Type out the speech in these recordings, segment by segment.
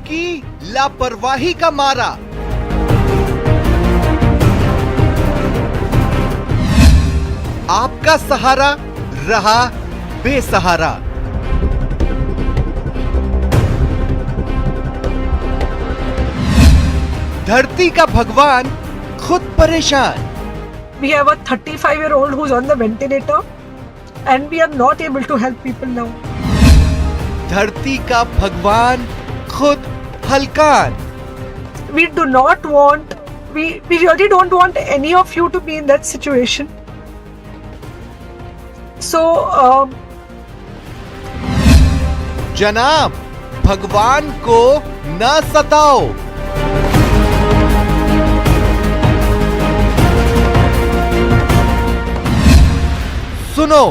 आपकी लापरवाही का मारा। आपका सहारा रहा बेसहारा। धरती का भगवान खुद परेशान। We have a 35-year-old who's on the ventilator and we are not able to help people now. धरती का भगवान खुद हलकान। We really don't want any of you to be in that situation. So, जनाब, भगवान को न सताओ। सुनो,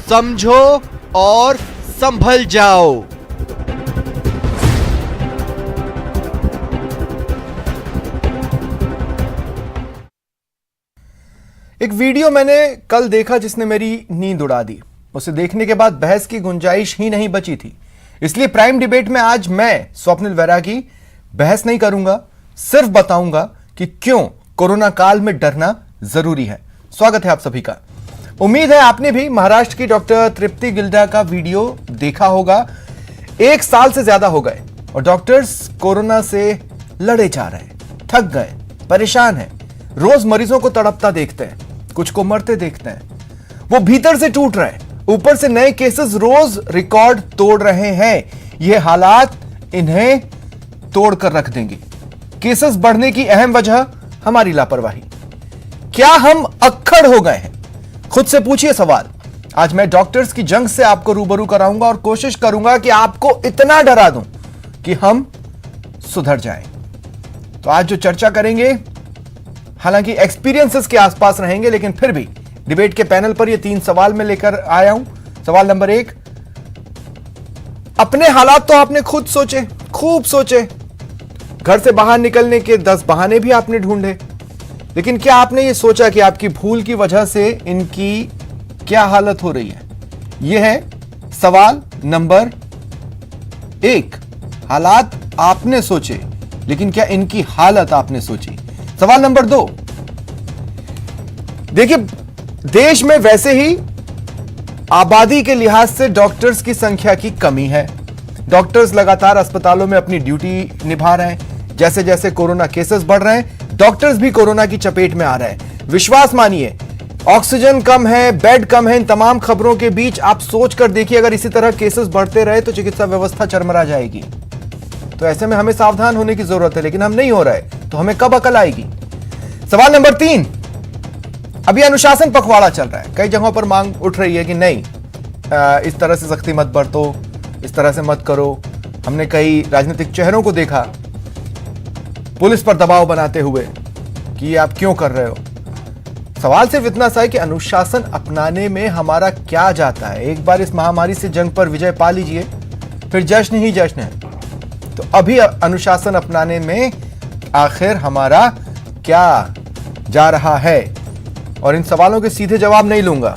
समझो और संभल जाओ। एक वीडियो मैंने कल देखा जिसने मेरी नींद उड़ा दी। उसे देखने के बाद बहस की गुंजाइश ही नहीं बची थी। इसलिए प्राइम डिबेट में आज मैं स्वप्निल वैरागी बहस नहीं करूंगा, सिर्फ बताऊंगा कि क्यों कोरोना काल में डरना जरूरी है। स्वागत है आप सभी का। उम्मीद है आपने भी महाराष्ट्र की डॉक्टर तृप्ति गिल्डा का वीडियो देखा होगा। 1 साल से ज्यादा हो गए और डॉक्टर्स कोरोना से लड़े जा रहे हैं, थक गए, परेशान हैं, रोज मरीजों को तड़पता देखते हैं, कुछ को मरते देखते हैं। वो भीतर से टूट रहे हैं, ऊपर से नए केसेस रोज रिकॉर्ड तोड़ रहे हैं। ये हालात इन्हें तोड़कर रख देंगे। केसेस बढ़ने की अहम वजह हमारी लापरवाही। क्या हम अक्खड़ हो गए हैं? खुद से पूछिए सवाल। आज मैं डॉक्टर्स की जंग से आपको रूबरू कराऊंगा और कोशिश करूंगा कि आपको इतना डरा दूं कि हम सुधर जाएं। तो आज जो चर्चा करेंगे, हालांकि एक्सपीरियंसेस के आसपास रहेंगे, लेकिन फिर भी डिबेट के पैनल पर ये 3 सवाल मैं लेकर आया हूं। सवाल नंबर 1, अपने हालात तो आपने खुद सोचे, खूब सोचे। घर से बाहर निकलने के 10 बहाने भी आपने ढूंढे, लेकिन क्या आपने ये सोचा कि आपकी भूल की वजह से इनकी क्या हालत हो रही है? यह है सवाल नंबर 1। हालात आपने सोचे, लेकिन क्या इनकी हालत आपने सोची? सवाल नंबर 2, देखिए, देश में वैसे ही आबादी के लिहाज से डॉक्टर्स की संख्या की कमी है। डॉक्टर्स लगातार अस्पतालों में अपनी ड्यूटी निभा रहे हैं। जैसे जैसे कोरोना केसेस बढ़ रहे हैं, डॉक्टर्स भी कोरोना की चपेट में आ रहे हैं। विश्वास मानिए, ऑक्सीजन कम है, बेड कम है। इन तमाम खबरों के बीच आप सोच कर देखिए, अगर इसी तरह केसेस बढ़ते रहे तो चिकित्सा व्यवस्था चरमरा जाएगी। तो ऐसे में हमें सावधान होने की जरूरत है, लेकिन हम नहीं हो रहे, तो हमें कब अकल आएगी? सवाल नंबर 3, अभी अनुशासन पखवाड़ा चल रहा है। कई जगहों पर मांग उठ रही है कि नहीं, इस तरह से सख्ती मत बरतो, इस तरह से मत करो। हमने कई राजनीतिक चेहरों को देखा पुलिस पर दबाव बनाते हुए कि ये आप क्यों कर रहे हो। सवाल सिर्फ इतना सा है कि अनुशासन अपनाने में हमारा क्या जाता है। एक बार इस महामारी से जंग पर विजय पा लीजिए, फिर जश्न ही जश्न है। तो अभी अनुशासन अपनाने में आखिर हमारा क्या जा रहा है? और इन सवालों के सीधे जवाब नहीं लूंगा।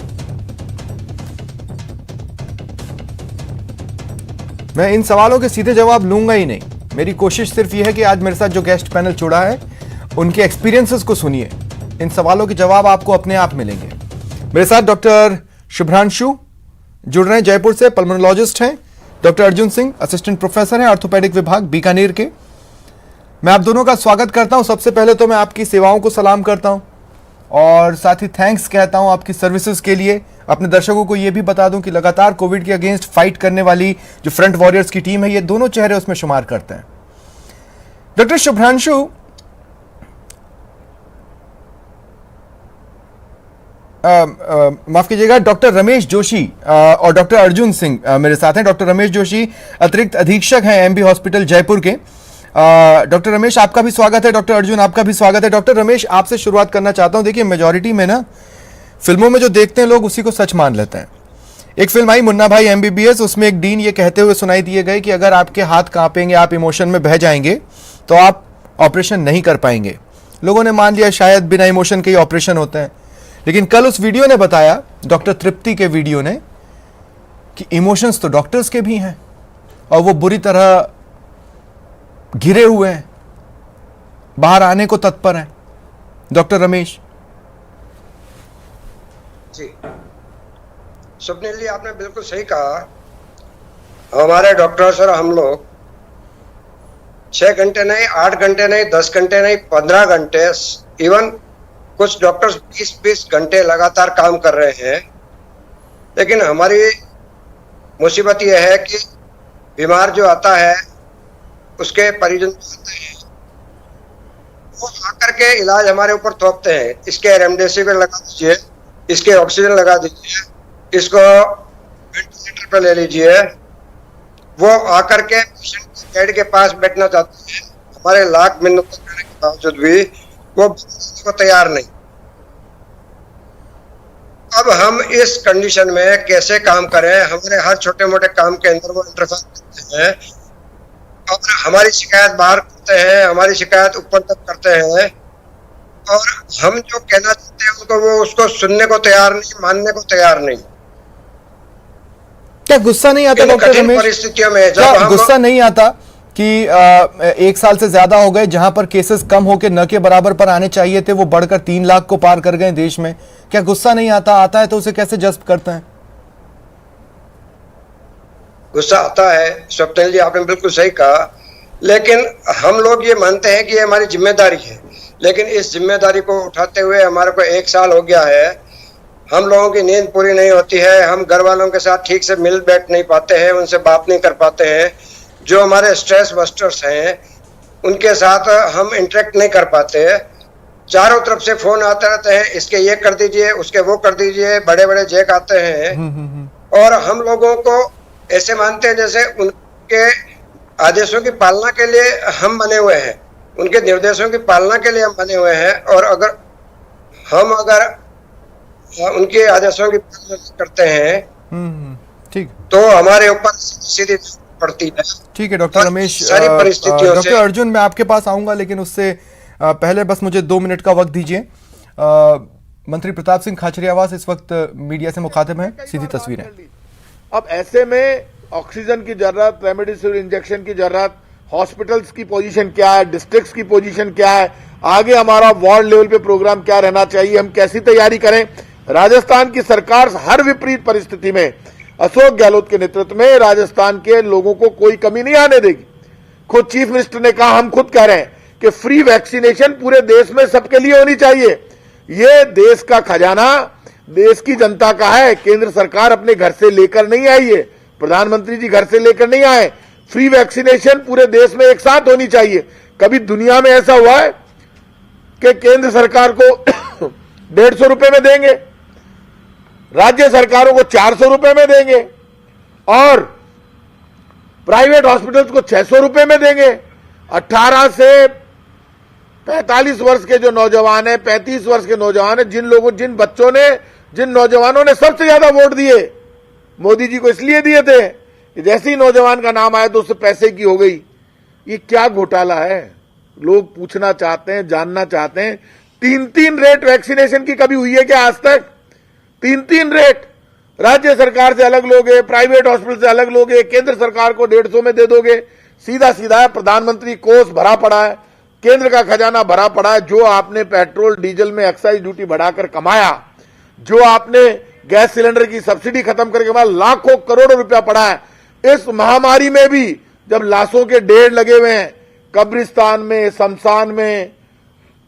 मैं इन सवालों के सीधे जवाब लूंगा ही नहीं। मेरी कोशिश सिर्फ यह है कि आज मेरे साथ जो गेस्ट पैनल जुड़ा है, उनके एक्सपीरियंसेस को सुनिए। इन सवालों के जवाब आपको अपने आप मिलेंगे। मेरे साथ डॉक्टर शुभ्रांशु जुड़ रहे हैं, जयपुर से, पल्मोनोलॉजिस्ट हैं। Doctor Arjun Singh assistant professor हैं ऑर्थोपेडिक विभाग बीकानेर के। मैं आप दोनों का स्वागत करता हूं। सबसे पहले तो मैं आपकी सेवाओं को सलाम करता हूं और साथ ही थैंक्स कहता हूं आपकी सर्विसेज के लिए। अपने दर्शकों को यह भी बता दूं कि लगातार कोविड के अगेंस्ट फाइट करने वाली जो फ्रंट वॉरियर्स की टीम है, ये दोनों चेहरे उसमें शुमार करते हैं। डॉक्टर शुभ्रांशु, माफ कीजिएगा, डॉक्टर रमेश जोशी और डॉक्टर अर्जुन सिंह मेरे साथ हैं। डॉक्टर रमेश जोशी अतिरिक्त अधीक्षक हैं एमबी हॉस्पिटल जयपुर के। डॉक्टर रमेश, आपका भी स्वागत है। डॉक्टर अर्जुन, आपका भी स्वागत है। डॉक्टर रमेश, आपसे शुरुआत करना चाहता हूं। देखिए, मेजॉरिटी में ना फिल्मों में जो देखते हैं लोग, उसी को सच मान लेते हैं। एक फिल्म आई मुन्ना भाई एमबीबीएस, उसमें एक डीन ये कहते हुए सुनाई दिए गए कि अगर आपके हाथ कांपेंगे, आप इमोशन में बह जाएंगे, तो आप ऑपरेशन नहीं कर पाएंगे। लोगों ने मान लिया शायद बिना इमोशन के ही ऑपरेशन होते हैं, लेकिन कल उस वीडियो ने बताया, डॉक्टर तृप्ति के वीडियो ने, कि इमोशंस तो डॉक्टर्स के भी हैं और वो बुरी तरह घिरे हुए हैं, बाहर आने को तत्पर हैं। डॉक्टर रमेश जी, स्वप्निल जी, आपने बिल्कुल सही कहा। हमारे डॉक्टर्स और हम लोग 6 घंटे नहीं, 8 घंटे नहीं, 10 घंटे नहीं, 15 घंटे, इवन कुछ डॉक्टर्स 20-20 घंटे लगातार काम कर रहे हैं। लेकिन हमारी मुसीबत यह है कि बीमार जो आता है उसके परिजन आते हैं, वो आकर के इलाज हमारे ऊपर थोपते हैं। इसके रेमडेसिविर लगा दीजिए, इसके ऑक्सीजन लगा दीजिए, इसको वेंटिलेटर पे ले लीजिए। वो आकर के पेशेंट के बेड के पास बैठना चाहते हैं, हमारे लाख मिन्नत करने के बावजूद भी वो को तैयार नहीं। अब हम इस कंडीशन में कैसे काम करें? हमारे हर छोटे मोटे काम के अंदर वो इंटरफेयर करते हैं और हमारी शिकायत बाहर करते हैं, हमारी शिकायत ऊपर तक करते हैं, और हम जो कहना चाहते हैं उनको वो उसको सुनने को तैयार नहीं, मानने को तैयार नहीं। क्या गुस्सा नहीं आता डॉक्टर कठिन रमेश? परिस्थितियों में जब क्या हम गुस्सा नहीं आता कि 1 साल से ज्यादा हो गए, जहां पर केसेस कम होकर न के बराबर पर आने चाहिए थे वो बढ़कर 3 लाख को पार कर गए देश में? क्या गुस्सा नहीं आता? आता है तो उसे कैसे जज्ब करते हैं? गुस्सा आता है स्वप्निल जी, आपने बिल्कुल सही कहा। लेकिन हम लोग ये मानते हैं कि ये हमारी जिम्मेदारी है, लेकिन इस जिम्मेदारी को उठाते हुए हमारे को 1 साल हो गया है। हम लोगों की नींद पूरी नहीं होती है, हम घर वालों के साथ ठीक से मिल बैठ नहीं पाते हैं, उनसे बात नहीं कर पाते हैं। जो हमारे स्ट्रेस बस्टर्स हैं उनके साथ हम इंटरेक्ट नहीं कर पाते। चारों तरफ से फोन आते रहते हैं, इसके ये कर दीजिए, उसके वो कर दीजिए, बड़े बड़े जैक आते हैं। और हम लोगों को ऐसे मानते हैं जैसे उनके आदेशों की पालना के लिए हम बने हुए हैं, उनके निर्देशों की पालना के लिए हम बने हुए हैं। और अगर हम उनके आदेशों की पालना करते हैं ठीक, तो हमारे ऊपर सीधी पड़ती है। ठीक है डॉक्टर रमेश। सारी परिस्थितियों डॉक्टर अर्जुन, मैं आपके पास आऊंगा, लेकिन उससे पहले बस मुझे 2 मिनट का वक्त दीजिए। मंत्री प्रताप सिंह खाचरियावास इस वक्त मीडिया से मुखातिब हैं, सीधी तस्वीरें। अब ऐसे में ऑक्सीजन की जरूरत, रेमडेसिविर इंजेक्शन की जरूरत, हॉस्पिटल्स की पोजीशन क्या है, डिस्ट्रिक्ट्स की पोजीशन क्या है, आगे हमारा वार्ड लेवल पे प्रोग्राम क्या रहना चाहिए, हम कैसी तैयारी करें। राजस्थान की सरकार हर विपरीत परिस्थिति में अशोक गहलोत के नेतृत्व में राजस्थान के लोगों को कोई कमी नहीं आने देगी। खुद चीफ मिनिस्टर ने कहा, हम खुद कह रहे हैं कि फ्री वैक्सीनेशन पूरे देश में सबके लिए होनी चाहिए। ये देश का खजाना देश की जनता का है, केंद्र सरकार अपने घर से लेकर नहीं आई है, प्रधानमंत्री जी घर से लेकर नहीं आए। फ्री वैक्सीनेशन पूरे देश में एक साथ होनी चाहिए। कभी दुनिया में ऐसा हुआ है कि केंद्र सरकार को 150 रुपए में देंगे, राज्य सरकारों को 400 रुपए में देंगे और प्राइवेट हॉस्पिटल्स को 600 रुपए में देंगे। 18 से 45 वर्ष के जो नौजवान है, 35 वर्ष के नौजवान है, जिन नौजवानों ने सबसे ज्यादा वोट दिए मोदी जी को इसलिए दिए थे कि जैसे ही नौजवान का नाम आया तो उससे पैसे की हो गई। ये क्या घोटाला है? लोग पूछना चाहते हैं, जानना चाहते हैं। 3-3 रेट वैक्सीनेशन की कभी हुई है क्या आज तक? 3-3 रेट, राज्य सरकार से अलग लोगे, प्राइवेट हॉस्पिटल से अलग लोगे, केंद्र सरकार को 150 में दे दोगे। सीधा सीधा प्रधानमंत्री कोष भरा पड़ा है, केंद्र का खजाना भरा पड़ा है। जो आपने पेट्रोल डीजल में एक्साइज ड्यूटी बढ़ाकर कमाया, जो आपने गैस सिलेंडर की सब्सिडी खत्म करके कमाया, लाखों करोड़ों रुपया पड़ा है। इस महामारी में भी जब लाशों के ढेर लगे हुए हैं कब्रिस्तान में, शमशान में,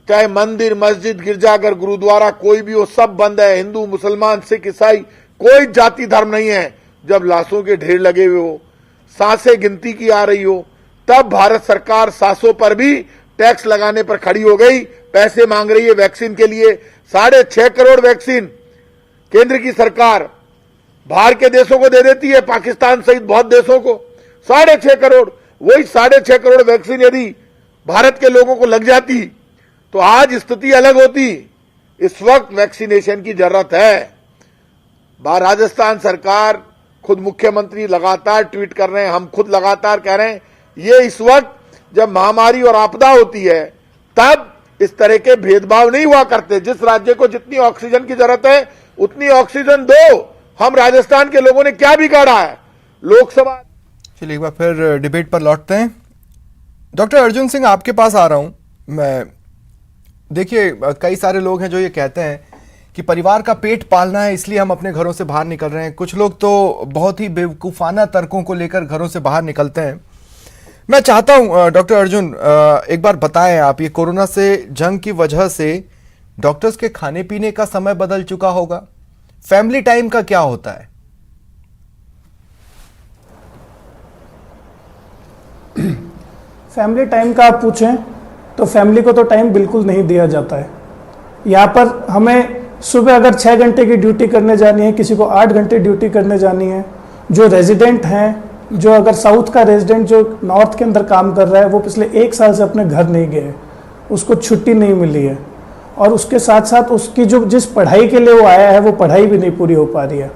चाहे मंदिर, मस्जिद, गिरजाघर, गुरुद्वारा, कोई भी हो, सब बंद है। हिंदू, मुसलमान, सिख, ईसाई, कोई जाति धर्म नहीं है। जब लाशों के ढेर लगे हुए हो, सांसें गिनती की आ रही हो, तब भारत सरकार सांसों पर भी टैक्स लगाने पर खड़ी हो गई, पैसे मांग रही है वैक्सीन के लिए। 6.5 करोड़ वैक्सीन केंद्र की सरकार बाहर के देशों को दे देती है, पाकिस्तान सहित बहुत देशों को 6.5 करोड़। वही 6.5 करोड़ वैक्सीन यदि भारत के लोगों को लग जाती तो आज स्थिति अलग होती। इस वक्त वैक्सीनेशन की जरूरत है। राजस्थान सरकार, खुद मुख्यमंत्री लगातार ट्वीट कर रहे हैं, हम खुद लगातार कह रहे हैं, ये इस वक्त जब महामारी और आपदा होती है तब इस तरह के भेदभाव नहीं हुआ करते। जिस राज्य को जितनी ऑक्सीजन की जरूरत है उतनी ऑक्सीजन दो। हम राजस्थान के लोगों ने क्या बिगाड़ा है? लोकसभा। चलिए एक बार फिर डिबेट पर लौटते हैं। डॉक्टर अर्जुन सिंह, आपके पास आ रहा हूं मैं। देखिए, कई सारे लोग हैं जो ये कहते हैं कि परिवार का पेट पालना है, इसलिए हम अपने घरों से बाहर निकल रहे हैं। कुछ लोग तो बहुत ही बेवकूफ़ाना तर्कों को लेकर घरों से बाहर निकलते हैं। मैं चाहता हूं डॉक्टर अर्जुन, एक बार बताएं आप, ये कोरोना से जंग की वजह से डॉक्टर्स के खाने पीने का समय बदल चुका होगा, फैमिली टाइम का क्या होता है? फैमिली टाइम का आप पूछें तो फैमिली को तो टाइम बिल्कुल नहीं दिया जाता है। यहाँ पर हमें सुबह अगर 6 घंटे की ड्यूटी करने जानी है, किसी को 8 घंटे ड्यूटी करने जानी है। जो रेजिडेंट हैं, जो अगर साउथ का रेजिडेंट जो नॉर्थ के अंदर काम कर रहा है, वो पिछले 1 साल से अपने घर नहीं गए, उसको छुट्टी नहीं मिली है, और उसके साथ साथ उसकी जो जिस पढ़ाई के लिए वो आया है वो पढ़ाई भी नहीं पूरी हो पा रही है।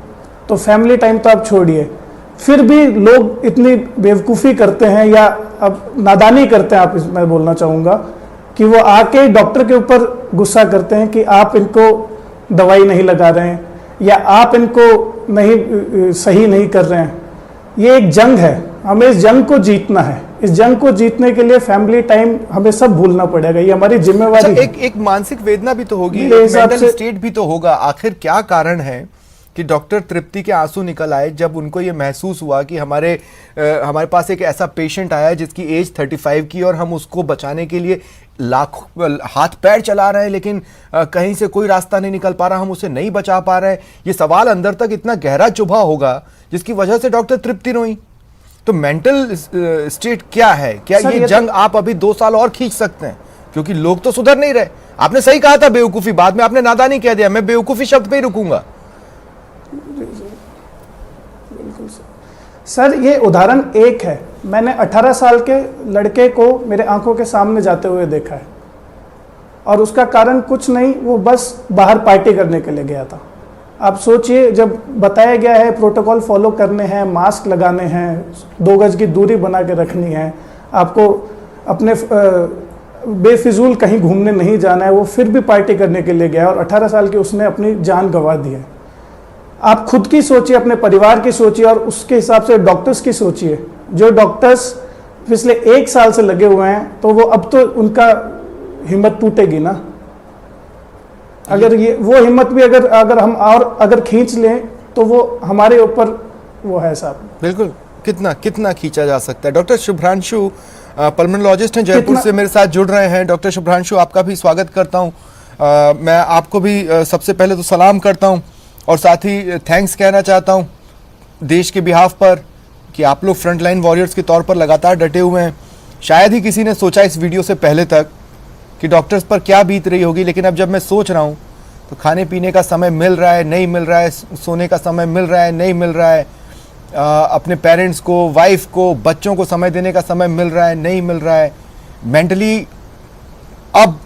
तो फैमिली टाइम तो आप छोड़िए, फिर भी लोग इतनी बेवकूफ़ी करते हैं या अब नादानी करते हैं, आप मैं बोलना चाहूँगा कि वो आके डॉक्टर के ऊपर गुस्सा करते हैं कि आप इनको दवाई नहीं लगा रहे हैं या आप इनको नहीं सही नहीं कर रहे हैं। ये एक जंग है, हमें इस जंग को जीतना है। इस जंग को जीतने के लिए फैमिली टाइम हमें सब भूलना पड़ेगा, ये हमारी जिम्मेवारी है। एक मानसिक वेदना भी तो होगी, मेरे हिसाब मेंटल से स्टेट भी तो होगा। आखिर क्या कारण है कि डॉक्टर तृप्ति के आंसू निकल आए जब उनको ये महसूस हुआ कि हमारे पास एक ऐसा पेशेंट आया जिसकी एज 35 की, और हम उसको बचाने के लिए लाखों हाथ पैर चला रहे हैं, लेकिन कहीं से कोई रास्ता नहीं निकल पा रहा, हम उसे नहीं बचा पा रहे हैं। ये सवाल अंदर तक इतना गहरा चुभा होगा जिसकी वजह से डॉक्टर तृप्ति रोई। तो मेंटल स्टेट क्या है? क्या ये जंग आप अभी 2 साल और खींच सकते हैं? क्योंकि लोग तो सुधर नहीं रहे। आपने सही कहा था बेवकूफी, बाद में आपने नादानी कह दिया। मैं बेवकूफी शब्द पे ही रुकूंगा। बिल्कुल सर, ये उदाहरण एक है। मैंने 18 साल के लड़के को मेरे आंखों के सामने जाते हुए देखा है, और उसका कारण कुछ नहीं, वो बस बाहर पार्टी करने के लिए गया था। आप सोचिए, जब बताया गया है प्रोटोकॉल फॉलो करने हैं, मास्क लगाने हैं, 2 गज की दूरी बना के रखनी है, आपको अपने बेफिजूल कहीं घूमने नहीं जाना है, वो फिर भी पार्टी करने के लिए गया और 18 साल की उसने अपनी जान गंवा दी है। आप खुद की सोचिए, अपने परिवार की सोचिए, और उसके हिसाब से डॉक्टर्स की सोचिए। जो डॉक्टर्स पिछले 1 साल से लगे हुए हैं, तो वो अब तो उनका हिम्मत टूटेगी ना। अगर ये वो हिम्मत भी अगर हम और अगर खींच लें तो वो हमारे ऊपर वो है साहब। बिल्कुल, कितना खींचा जा सकता है। डॉक्टर शुभ्रांशु पल्मोनोलॉजिस्ट हैं, जयपुर से मेरे साथ जुड़ रहे हैं। डॉक्टर शुभ्रांशु, आपका भी स्वागत करता हूं। मैं आपको भी सबसे पहले तो सलाम करता हूं और साथ ही थैंक्स कहना चाहता हूं देश के बिहाफ पर कि आप लोग फ्रंटलाइन वॉरियर्स के तौर पर लगातार डटे हुए हैं। शायद ही किसी ने सोचा इस वीडियो से पहले तक कि डॉक्टर्स पर क्या बीत रही होगी, लेकिन अब जब मैं सोच रहा हूं तो खाने पीने का समय मिल रहा है, नहीं मिल रहा है, सोने का समय मिल रहा है, नहीं मिल रहा है, अपने पेरेंट्स को, वाइफ को, बच्चों को समय देने का समय मिल रहा है, नहीं मिल रहा है, मेंटली अब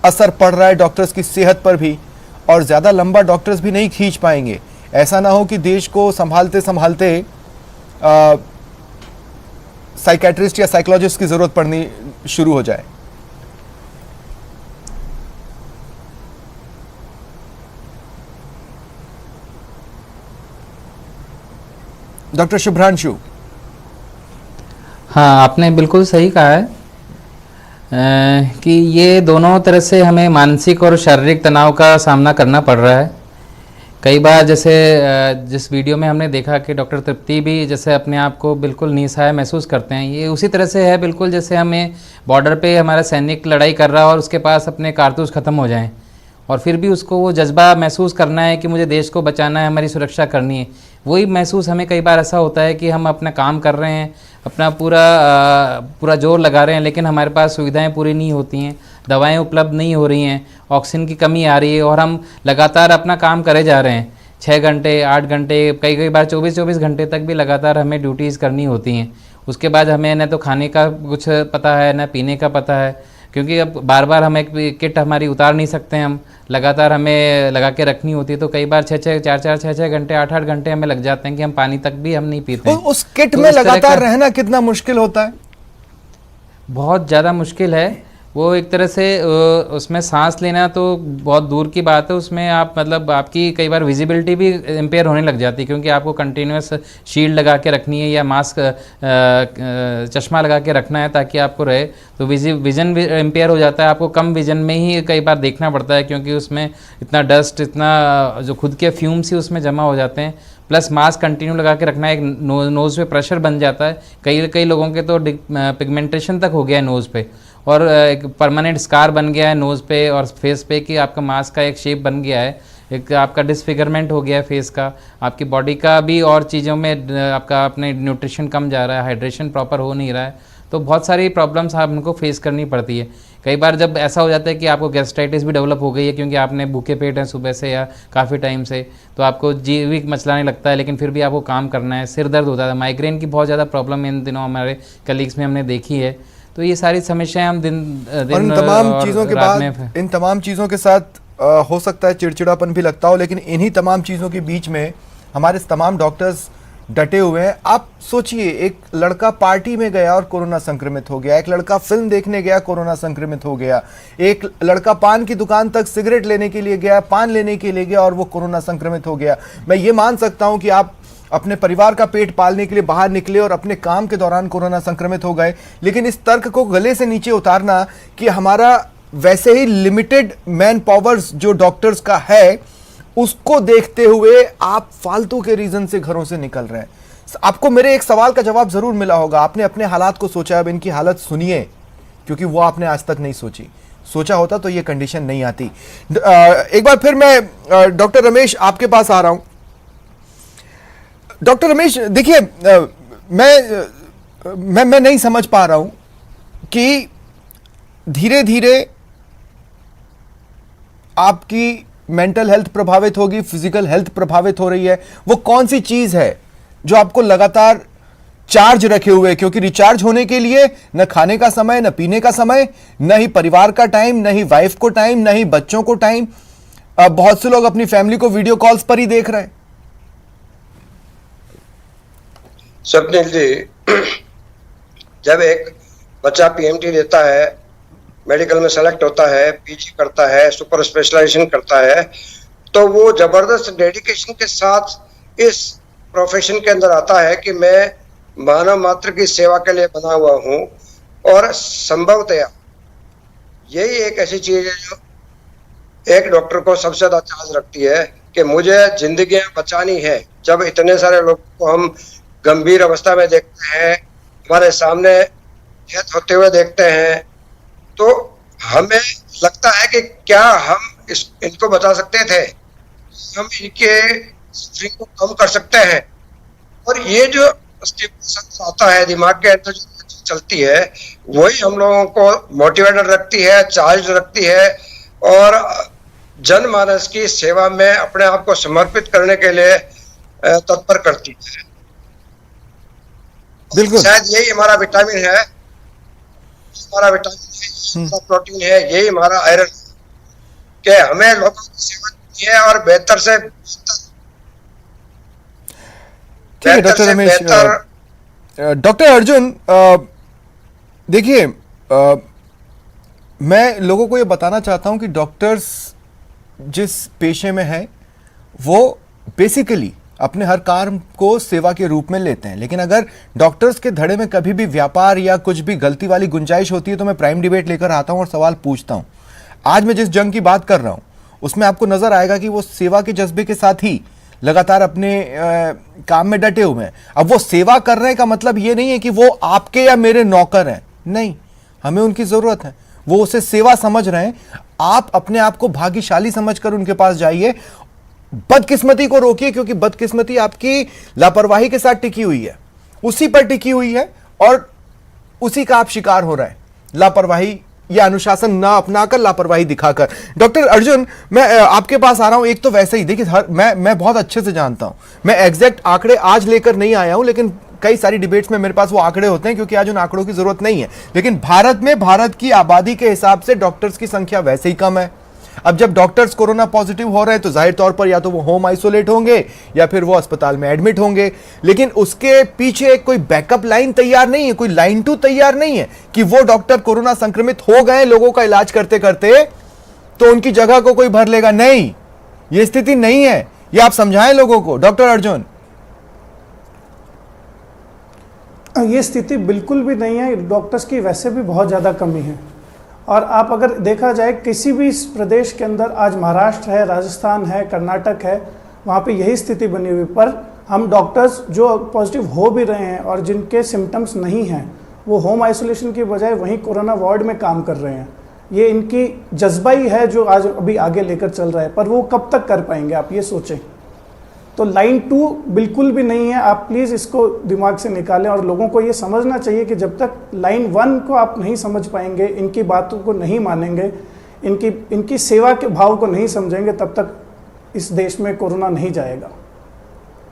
असर पड़ रहा है डॉक्टर्स की सेहत पर भी, और ज़्यादा लंबा डॉक्टर्स भी नहीं खींच पाएंगे। ऐसा ना हो कि देश को संभालते संभालते साइकेट्रिस्ट या साइकोलॉजिस्ट की ज़रूरत पड़नी शुरू हो जाए। डॉक्टर शुभ्रांशु। हाँ, आपने बिल्कुल सही कहा है कि ये दोनों तरह से हमें मानसिक और शारीरिक तनाव का सामना करना पड़ रहा है। कई बार जैसे जिस वीडियो में हमने देखा कि डॉक्टर तृप्ति भी जैसे अपने आप को बिल्कुल निसहाय महसूस करते हैं, ये उसी तरह से है बिल्कुल जैसे हमें बॉर्डर पे हमारा सैनिक लड़ाई कर रहा है और उसके पास अपने कारतूस ख़त्म हो जाएं, और फिर भी उसको वो जज्बा महसूस करना है कि मुझे देश को बचाना है, हमारी सुरक्षा करनी है। वही महसूस हमें कई बार ऐसा होता है कि हम अपना काम कर रहे हैं, अपना पूरा जोर लगा रहे हैं, लेकिन हमारे पास सुविधाएं पूरी नहीं होती हैं, दवाएं उपलब्ध नहीं हो रही हैं, ऑक्सीजन की कमी आ रही है, और हम लगातार अपना काम करे जा रहे हैं। 6 घंटे 8 घंटे कई बार 24 घंटे तक भी लगातार हमें ड्यूटीज़ करनी होती हैं। उसके बाद हमें न तो खाने का कुछ पता है, न पीने का पता है, क्योंकि अब बार बार हम एक किट हमारी उतार नहीं सकते, हम लगातार हमें लगा के रखनी होती है। तो कई बार 4-6 घंटे 8-8 घंटे हमें लग जाते हैं कि हम पानी तक भी हम नहीं पीते हैं। उस किट में लगातार रहना कितना मुश्किल होता है? बहुत ज़्यादा मुश्किल है, वो एक तरह से उसमें सांस लेना तो बहुत दूर की बात है, उसमें आप मतलब आपकी कई बार विजिबिलिटी भी इम्पेयर होने लग जाती है, क्योंकि आपको कंटिन्यूस शील्ड लगा के रखनी है या मास्क चश्मा लगा के रखना है ताकि आपको रहे, तो विजन भी इम्पेयर हो जाता है। आपको कम विजन में ही कई बार देखना पड़ता है, क्योंकि उसमें इतना डस्ट, इतना जो खुद के फ्यूम्स ही उसमें जमा हो जाते हैं, प्लस मास्क कंटिन्यू लगा के रखना, एक नोज़ पे प्रेशर बन जाता है। कई लोगों के तो पिगमेंटेशन तक हो गया है नोज़ पे, और एक परमानेंट स्कार बन गया है नोज़ पे और फेस पे कि आपका मास्क का एक शेप बन गया है, एक आपका डिसफिगरमेंट हो गया है फेस का, आपकी बॉडी का भी और चीज़ों में आपका अपने न्यूट्रिशन कम जा रहा है, हाइड्रेशन प्रॉपर हो नहीं रहा है, तो बहुत सारी प्रॉब्लम्स आपको फेस करनी पड़ती है। कई बार जब ऐसा हो जाता है कि आपको गैस्ट्राइटिस भी डेवलप हो गई है, क्योंकि आपने भूखे पेट हैं सुबह से या काफ़ी टाइम से, तो आपको जी भी मचलाने लगता है, लेकिन फिर भी आपको काम करना है, सिर दर्द होता है, माइग्रेन की बहुत ज़्यादा प्रॉब्लम इन दिनों हमारे कलीग्स में हमने देखी है। तो ये सारी समस्याएं हम दिन इन तमाम चीज़ों के बाद, इन तमाम चीज़ों के साथ हो सकता है चिड़चिड़ापन भी लगता हो, लेकिन इन्हीं तमाम चीज़ों के बीच में हमारे तमाम डॉक्टर्स डटे हुए हैं। आप सोचिए, एक लड़का पार्टी में गया और कोरोना संक्रमित हो गया, एक लड़का फिल्म देखने गया, कोरोना संक्रमित हो गया, एक लड़का पान की दुकान तक सिगरेट लेने के लिए गया, पान लेने के लिए गया और वो कोरोना संक्रमित हो गया। मैं ये मान सकता हूं कि आप अपने परिवार का पेट पालने के लिए बाहर निकले और अपने काम के दौरान कोरोना संक्रमित हो गए, लेकिन इस तर्क को गले से नीचे उतारना कि हमारा वैसे ही लिमिटेड मैन पावर्स जो डॉक्टर्स का है, उसको देखते हुए आप फालतू के रीजन से घरों से निकल रहे हैं। आपको मेरे एक सवाल का जवाब जरूर मिला होगा, आपने अपने हालात को सोचा, अब इनकी हालत सुनिए, क्योंकि वो आपने आज तक नहीं सोची। सोचा होता तो ये कंडीशन नहीं आती। एक बार फिर मैं डॉक्टर रमेश आपके पास आ रहा हूं। डॉक्टर रमेश, देखिए, मैं नहीं समझ पा रहा हूं कि धीरे धीरे आपकी मेंटल हेल्थ प्रभावित होगी, फिजिकल हेल्थ प्रभावित हो रही है। वो कौन सी चीज है जो आपको लगातार चार्ज रखे हुए, क्योंकि रिचार्ज होने के लिए न खाने का समय, न पीने का समय, न ही परिवार का टाइम, न ही वाइफ को टाइम, न ही बच्चों को टाइम। बहुत से लोग अपनी फैमिली को वीडियो कॉल्स पर ही देख रहे हैं। स्वप्निल जी, जब एक बच्चा पीएमटी देता है, मेडिकल में सेलेक्ट होता है, पीजी करता है, सुपर स्पेशलाइजेशन करता है, तो वो जबरदस्त डेडिकेशन के साथ इस प्रोफेशन के अंदर आता है कि मैं मानव मात्र की सेवा के लिए बना हुआ हूँ। और संभवतया यही एक ऐसी चीज है जो एक डॉक्टर को सबसे ज्यादा चार्ज रखती है कि मुझे जिंदगियां बचानी है। जब इतने सारे लोगों को हम गंभीर अवस्था में देखते हैं, हमारे सामने डेथ होते हुए देखते हैं, तो हमें लगता है कि क्या हम इनको बचा सकते थे, हम इनके सफरिंग को कम कर सकते हैं। और ये जो स्टिमुलेशन आता है दिमाग के अंदर, जो चलती है, वही हम लोगों को मोटिवेटेड रखती है, चार्ज रखती है और जनमानस की सेवा में अपने आप को समर्पित करने के लिए तत्पर करती है। बिल्कुल, शायद यही हमारा विटामिन है, हमारा विटामिन है, हमारा प्रोटीन है, यही हमारा आयरन है कि हमें लोगों की सेवा करनी है और बेहतर से ठीक है। डॉक्टर रमेश, डॉक्टर अर्जुन, देखिए, मैं लोगों को ये बताना चाहता हूं कि डॉक्टर्स जिस पेशे में हैं वो बेसिकली अपने हर काम को सेवा के रूप में लेते हैं, लेकिन अगर डॉक्टर्स के धड़े में कभी भी व्यापार या कुछ भी गलती वाली गुंजाइश होती है तो मैं प्राइम डिबेट लेकर आता हूं और सवाल पूछता हूं। आज मैं जिस जंग की बात कर रहा हूं उसमें आपको नजर आएगा कि वो सेवा के जज्बे के साथ ही लगातार अपने काम में डटे हुए हैं। अब वो सेवा कर रहे हैं का मतलब ये नहीं है कि वो आपके या मेरे नौकर हैं, नहीं, हमें उनकी जरूरत है, वो उसे सेवा समझ रहे हैं। आप अपने आप को भाग्यशाली समझकर उनके पास जाइए, बदकिस्मती को रोकिए, क्योंकि बदकिस्मती आपकी लापरवाही के साथ टिकी हुई है, उसी पर टिकी हुई है और उसी का आप शिकार हो रहे हैं, लापरवाही या अनुशासन ना अपनाकर, लापरवाही दिखाकर। डॉक्टर अर्जुन, मैं आपके पास आ रहा हूं। एक तो वैसे ही देखिए, मैं बहुत अच्छे से जानता हूं, मैं एग्जैक्ट आंकड़े आज लेकर नहीं आया हूं, लेकिन कई सारी डिबेट्स में मेरे पास वो आंकड़े होते हैं, क्योंकि आज उन आंकड़ों की जरूरत नहीं है। लेकिन भारत में, भारत की आबादी के हिसाब से डॉक्टर्स की संख्या वैसे ही कम है, अब जब डॉक्टर्स कोरोना पॉजिटिव हो रहे हैं तो जाहिर तौर पर या तो वो होम आइसोलेट होंगे या फिर वो अस्पताल में एडमिट होंगे, लेकिन उसके पीछे कोई बैकअप लाइन तैयार नहीं है, कोई लाइन 2 तैयार नहीं है कि वो डॉक्टर कोरोना संक्रमित हो गए लोगों का इलाज करते करते तो उनकी जगह को कोई भर लेगा। नहीं, ये स्थिति नहीं है, ये आप समझाएं लोगों को। डॉक्टर अर्जुन, ये स्थिति बिल्कुल भी नहीं है। डॉक्टर्स की वैसे भी बहुत ज़्यादा कमी है, और आप अगर देखा जाए किसी भी प्रदेश के अंदर, आज महाराष्ट्र है, राजस्थान है, कर्नाटक है, वहाँ पे यही स्थिति बनी हुई। पर हम डॉक्टर्स जो पॉजिटिव हो भी रहे हैं और जिनके सिम्टम्स नहीं हैं, वो होम आइसोलेशन की बजाय वहीं कोरोना वार्ड में काम कर रहे हैं। ये इनकी जज्बा ही है जो आज अभी आगे लेकर चल रहा है, पर वो कब तक कर पाएंगे, आप ये सोचें। तो लाइन 2 बिल्कुल भी नहीं है, आप प्लीज़ इसको दिमाग से निकालें। और लोगों को ये समझना चाहिए कि जब तक लाइन 1 को आप नहीं समझ पाएंगे, इनकी बातों को नहीं मानेंगे, इनकी सेवा के भाव को नहीं समझेंगे, तब तक इस देश में कोरोना नहीं जाएगा।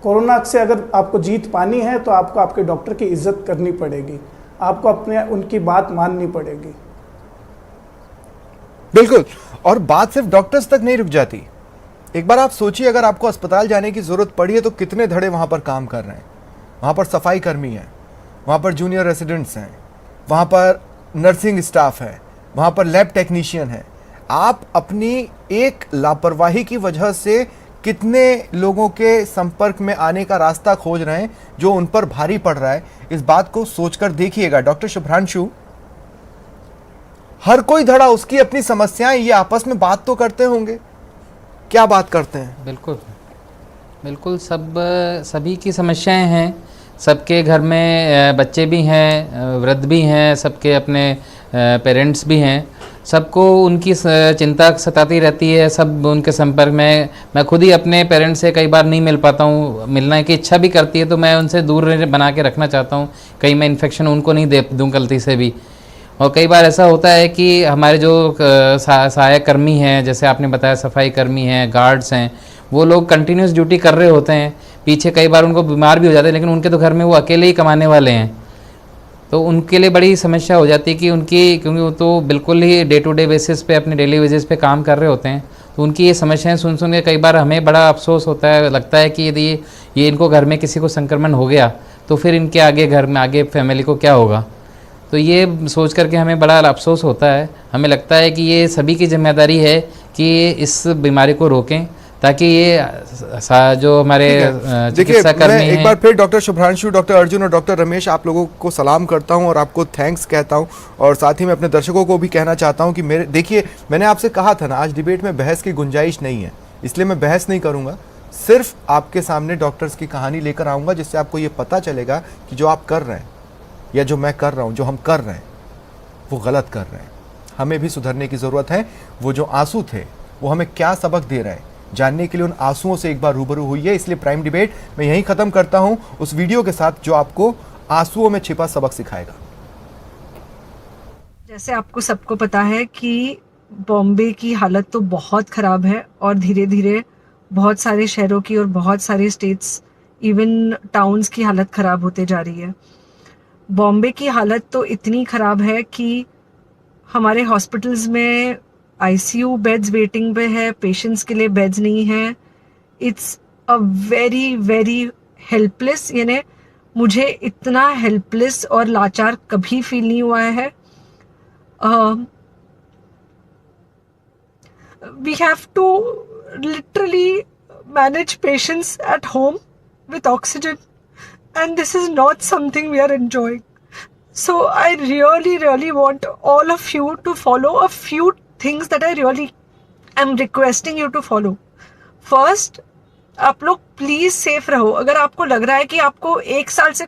कोरोना से अगर आपको जीत पानी है तो आपको आपके डॉक्टर की इज्जत करनी पड़ेगी, आपको उनकी बात माननी पड़ेगी। बिल्कुल, और बात सिर्फ डॉक्टर्स तक नहीं रुक जाती। एक बार आप सोचिए, अगर आपको अस्पताल जाने की जरूरत पड़ी है तो कितने धड़े वहां पर काम कर रहे हैं। वहां पर सफाई कर्मी हैं, वहां पर जूनियर रेसिडेंट्स हैं, वहां पर नर्सिंग स्टाफ है, वहां पर लैब टेक्नीशियन है। आप अपनी एक लापरवाही की वजह से कितने लोगों के संपर्क में आने का रास्ता खोज रहे हैं जो उन पर भारी पड़ रहा है, इस बात को सोचकर देखिएगा। डॉक्टर शुभ्रांशु, हर कोई धड़ा उसकी अपनी समस्याएं, ये आपस में बात तो करते होंगे, क्या बात करते हैं? बिल्कुल बिल्कुल, सभी की समस्याएं हैं। सबके घर में बच्चे भी हैं, वृद्ध भी हैं, सबके अपने पेरेंट्स भी हैं। सबको उनकी चिंता सताती रहती है, सब उनके संपर्क में। मैं खुद ही अपने पेरेंट्स से कई बार नहीं मिल पाता हूँ, मिलने की इच्छा भी करती है तो मैं उनसे दूर बना के रखना चाहता हूँ, कहीं मैं इन्फेक्शन उनको नहीं दे दूँ गलती से भी। और कई बार ऐसा होता है कि हमारे जो सहायक कर्मी हैं, जैसे आपने बताया सफाई कर्मी हैं, गार्ड्स हैं, वो लोग कंटिन्यूस ड्यूटी कर रहे होते हैं पीछे, कई बार उनको बीमार भी हो जाते हैं, लेकिन उनके तो घर में वो अकेले ही कमाने वाले हैं, तो उनके लिए बड़ी समस्या हो जाती है कि क्योंकि वो तो बिल्कुल ही डे टू डे बेसिस पे, अपने डेली बेसिस पे काम कर रहे होते हैं, तो उनकी ये समस्याएं सुन के कई बार हमें बड़ा अफसोस होता है। लगता है कि यदि ये इनको घर में किसी को संक्रमण हो गया तो फिर इनके आगे घर में आगे फैमिली को क्या होगा। तो ये सोच करके हमें बड़ा अफसोस होता है। हमें लगता है कि ये सभी की जिम्मेदारी है कि इस बीमारी को रोकें, ताकि ये जो हमारे चिकित्सा कर्मी हैं। एक बार फिर डॉक्टर शुभ्रांशु, डॉक्टर अर्जुन और डॉक्टर रमेश, आप लोगों को सलाम करता हूं और आपको थैंक्स कहता हूं, और साथ ही मैं अपने दर्शकों को भी कहना चाहता हूं कि देखिए, मैंने आपसे कहा था ना, आज डिबेट में बहस की गुंजाइश नहीं है, इसलिए मैं बहस नहीं करूंगा। सिर्फ आपके सामने डॉक्टर्स की कहानी लेकर आऊंगा, जिससे आपको ये पता चलेगा कि जो आप कर रहे हैं या जो मैं कर रहा हूं, जो हम कर रहे हैं, वो गलत कर रहे हैं। हमें भी सुधरने की ज़रूरत है। वो जो आंसू थे वो हमें क्या सबक दे रहे हैं, जानने के लिए उन आंसुओं से एक बार रूबरू हुई है। इसलिए प्राइम डिबेट मैं यहीं ख़त्म करता हूं उस वीडियो के साथ जो आपको आंसुओं में छिपा सबक सिखाएगा। जैसे आपको सबको पता है कि बॉम्बे की हालत तो बहुत ख़राब है, और धीरे धीरे बहुत सारे शहरों की और बहुत सारे स्टेट्स, इवन टाउन्स की हालत ख़राब होते जा रही है। बॉम्बे की हालत तो इतनी ख़राब है कि हमारे हॉस्पिटल्स में आईसीयू बेड्स वेटिंग पे है, पेशेंट्स के लिए बेड्स नहीं है। It's a very very helpless, यानी मुझे इतना हेल्पलेस और लाचार कभी फील नहीं हुआ है। We have to literally manage patients at home with oxygen, and this is not something we are enjoying. So I really want all of you to follow a few things that I really am requesting you to follow. First, आप लोग please safe रहो। अगर आपको लग रहा है कि आपको 1 साल से